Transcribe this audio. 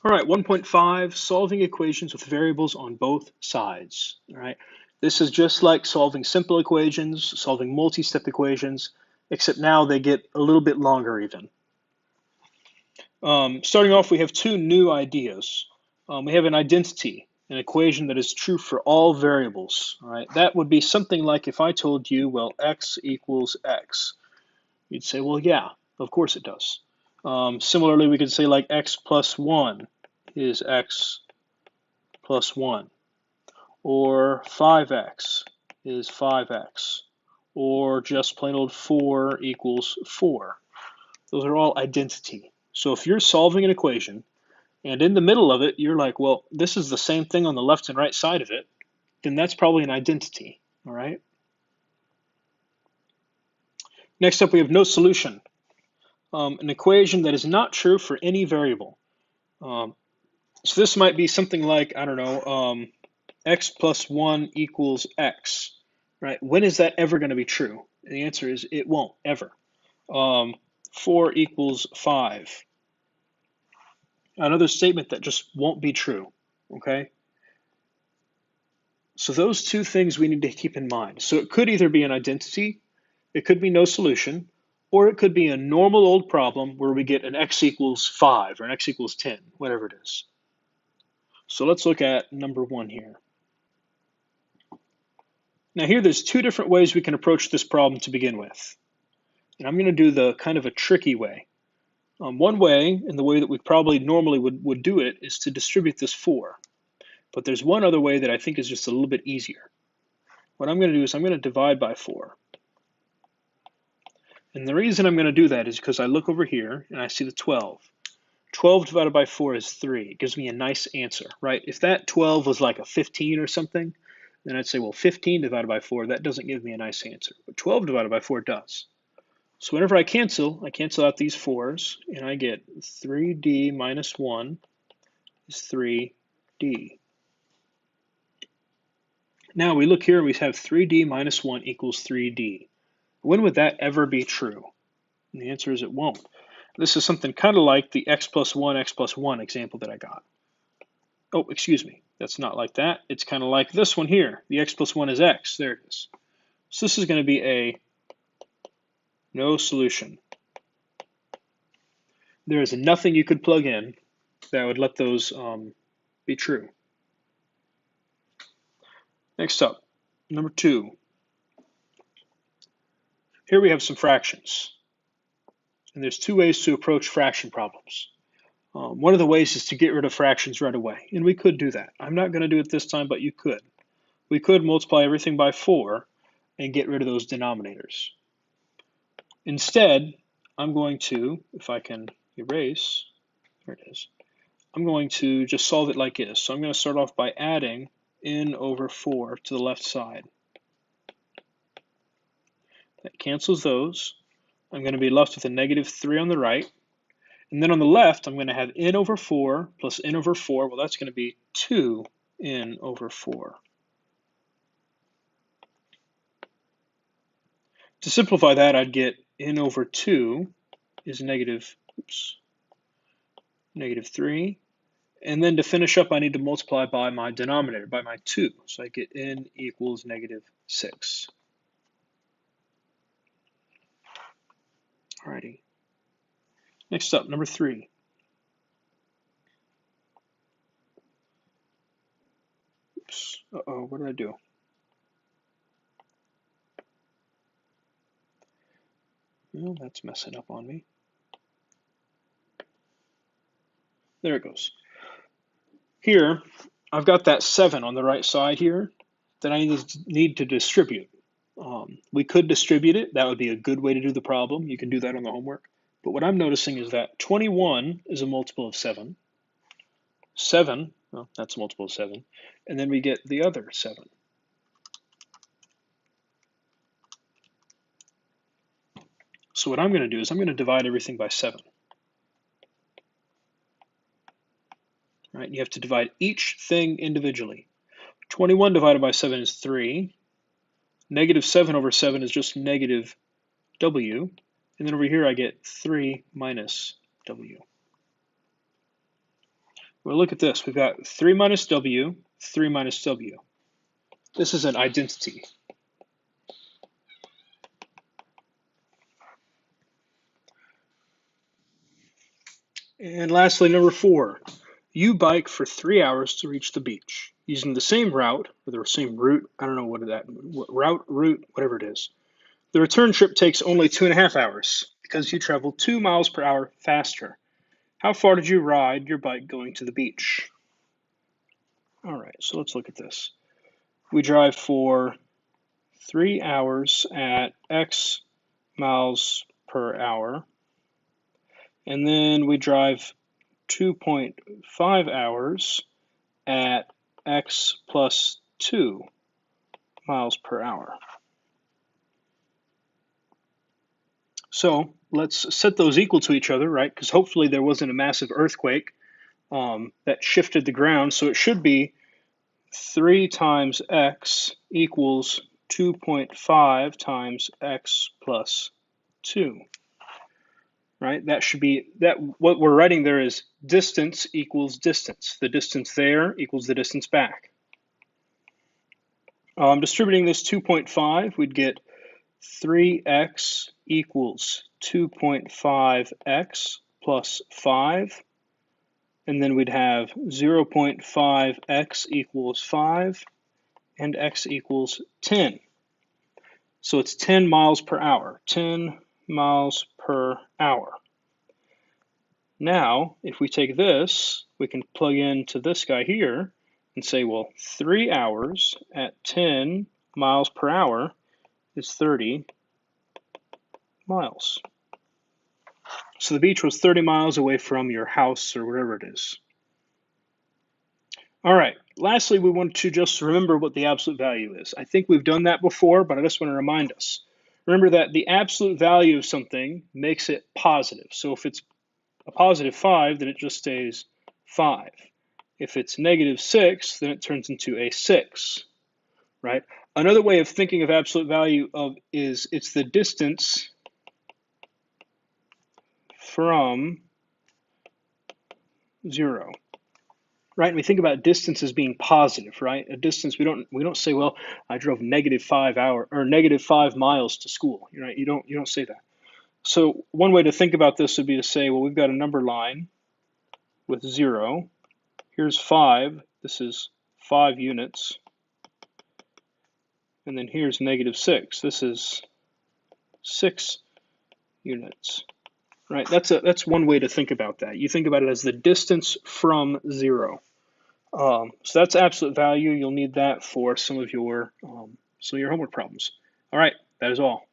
All right, 1.5, solving equations with variables on both sides. All right, this is just like solving simple equations, solving multi-step equations, except now they get a little bit longer even. Starting off, we have two new ideas. We have an identity, an equation that is true for all variables. All right, that would be something like if I told you, well, x equals x. You'd say, well, yeah, of course it does. Similarly, we could say like x plus 1 is x plus 1, or 5x is 5x, or just plain old 4 equals 4. Those are all identity. So if you're solving an equation, and in the middle of it, you're like, well, this is the same thing on the left and right side of it, then that's probably an identity, all right? Next up, we have no solution, an equation that is not true for any variable. So this might be something like, I don't know, x plus 1 equals x, right? When is that ever going to be true? And the answer is it won't, ever. 4 equals 5. Another statement that just won't be true, okay? So those two things we need to keep in mind. So it could either be an identity, it could be no solution, or it could be a normal old problem where we get an x equals 5 or an x equals 10, whatever it is. So let's look at number 1 here. Now here there's two different ways we can approach this problem to begin with. And I'm going to do the kind of a tricky way. One way, and the way that we probably normally would do it, is to distribute this 4. But there's one other way that I think is just a little bit easier. What I'm going to do is I'm going to divide by 4. And the reason I'm going to do that is because I look over here and I see the 12. 12 divided by 4 is 3. It gives me a nice answer, right? If that 12 was like a 15 or something, then I'd say, well, 15 divided by 4, that doesn't give me a nice answer. But 12 divided by 4 does. So whenever I cancel out these 4's, and I get 3d minus 1 is 3d. Now we look here and we have 3d minus 1 equals 3d. When would that ever be true? And the answer is it won't. This is something kind of like the x plus 1 example that I got. Oh, excuse me. That's not like that. It's kind of like this one here. The x plus 1 is x. There it is. So this is going to be a no solution. There is nothing you could plug in that would let those be true. Next up, number 2. Here we have some fractions. And there's two ways to approach fraction problems. One of the ways is to get rid of fractions right away. And we could do that. I'm not going to do it this time, but you could. We could multiply everything by 4 and get rid of those denominators. Instead, I'm going to, if I can erase, there it is, I'm going to just solve it like this. So I'm going to start off by adding n over 4 to the left side. That cancels those. I'm going to be left with a negative 3 on the right. And then on the left, I'm going to have n over 4 plus n over 4. Well, that's going to be 2n over 4. To simplify that, I'd get n over 2 is negative 3. And then to finish up, I need to multiply by my denominator, by my 2. So I get n equals negative 6. Alrighty. Next up, number 3. Oops. Uh-oh, what did I do? Well, that's messing up on me. There it goes. Here, I've got that 7 on the right side here that I need to distribute. We could distribute it. That would be a good way to do the problem. You can do that on the homework. But what I'm noticing is that 21 is a multiple of 7. 7, well, that's a multiple of 7. And then we get the other 7. So what I'm going to do is I'm going to divide everything by 7. Right? You have to divide each thing individually. 21 divided by 7 is 3. Negative 7 over 7 is just negative w. And then over here I get 3 minus w. Well, look at this. We've got 3 minus w, 3 minus w. This is an identity. And lastly, number 4. You bike for 3 hours to reach the beach using the same route, or the same route. I don't know what route, whatever it is. The return trip takes only 2.5 hours because you travel 2 miles per hour faster. How far did you ride your bike going to the beach? All right, so let's look at this. We drive for 3 hours at x miles per hour, and then we drive 2.5 hours at x plus 2 miles per hour. So let's set those equal to each other, right? Because hopefully there wasn't a massive earthquake that shifted the ground. So it should be 3 times x equals 2.5 times x plus 2. Right? That should be that. What we're writing there is distance equals distance. The distance there equals the distance back. Distributing this 2.5, we'd get 3x equals 2.5x plus 5. And then we'd have 0.5x equals 5 and x equals 10. So it's 10 miles per hour. 10 miles per hour. Now, if we take this, we can plug into this guy here and say, well, 3 hours at 10 miles per hour is 30 miles. So the beach was 30 miles away from your house or wherever it is. All right, lastly, we want to just remember what the absolute value is. I think we've done that before, but I just want to remind us. Remember that the absolute value of something makes it positive. So if it's a positive 5, then it just stays 5. If it's negative 6, then it turns into a 6, right? Another way of thinking of absolute value is it's the distance from 0, right? And we think about distance as being positive, right? A distance, we don't say, well, I drove -5 miles to school, right? You don't say that. So one way to think about this would be to say, well, we've got a number line with 0. Here's 5. This is 5 units. And then here's -6. This is 6 units. Right? That's one way to think about that. You think about it as the distance from 0. So that's absolute value. You'll need that for some of your homework problems. All right, that is all.